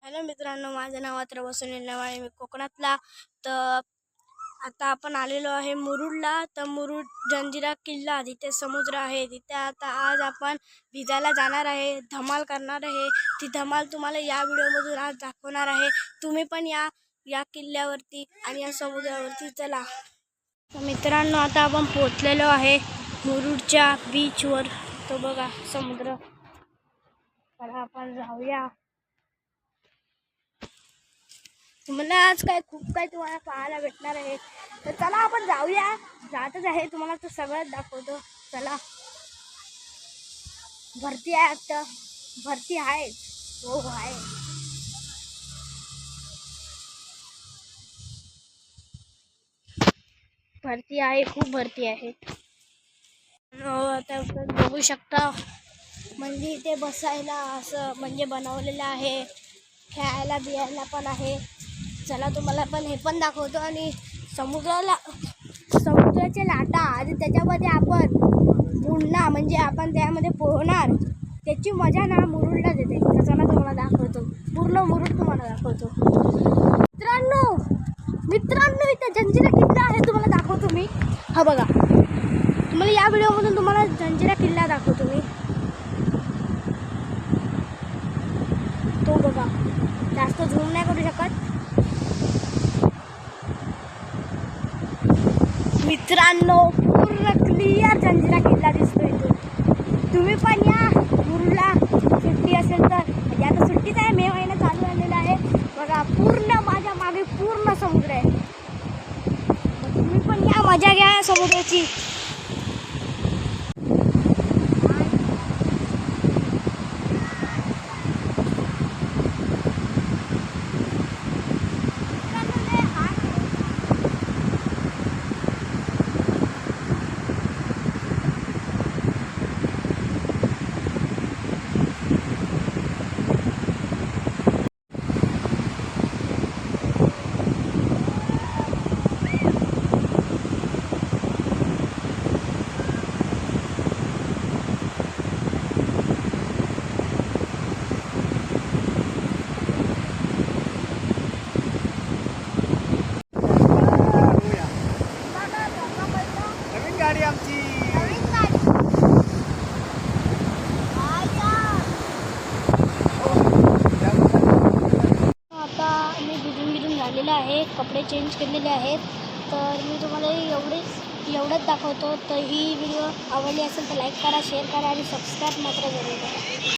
Hello मित्रांनो, माझं नाव अत्र सुनील नवाळे. मी कोकणातला. तर आता आपण आलेलो आहे मुरुडला. तर मुरुड जंजिरा किल्ला, तिथे समुद्र आहे. तिथे आता आज आपण भिजायला जाणार आहे, धमाल करणार आहे. ती धमाल तुम्हाला या व्हिडिओमधून आज दाखवणार आहे. तुम्ही पण या किल्ल्यावरती आणि या समुद्रावरती चला. तर मित्रांनो, आता आपण पोचलेलो आहे मुरुडच्या बीचवर. तो बघा समुद्र. तर आपण जाऊया. तुम्हाला आज खूप काही तुम्हाला पाहायला भेटणार आहे. तर चला आपण जाऊया. जातच आहे, तुम्हाला तो सगळंच दाखवतो. चला. भरती आहे आता. भरती आहे. हो आहे. भरती आहे, खूप भरती आहे. आता बघू शकता, म्हणजे इथे बसायला असं म्हणजे बनवलेलं आहे. खेळायला बियायला पण आहे. चला तुम्हाला पण हे पण दाखवतो. आणि समुद्राचे लाटा आणि त्याच्यामध्ये आपण बुडणार, म्हणजे आपण त्यामध्ये पोहणार. त्याची मजा ना मुरुडलाच येते. तर चला तुम्हाला दाखवतो, पूर्ण मुरुड तुम्हाला दाखवतो. मित्रांनो इथे जंजिरा किल्ला आहे, तुम्हाला दाखवतो मी. हा बघा, तुम्हाला या व्हिडिओमधून तुम्हाला जंजिरा किल्ला दाखवतो मी. तो बघा, जास्त झूम नाही करू शकत. मित्रांनो, पूर्ण क्लिअर जंजिरा किल्ला दिसतो इथून. तुम्ही पण या मुरुडला. सुट्टी असेल तर, म्हणजे आता सुट्टीच आहे, मे महिना चालू झालेला आहे. बघा, पूर्ण माझ्या मागे पूर्ण समुद्र आहे. तुम्ही पण या, मजा घ्या समुद्राची. गाडी आमची. आता मी भिजून झालेलं आहे, कपडे चेंज केलेले आहेत. तर मी तुम्हाला एवढंच दाखवतो. तर ही व्हिडिओ आवडली असेल तर लाईक करा, शेअर करा आणि सबस्क्राईब मात्र जरूर करा.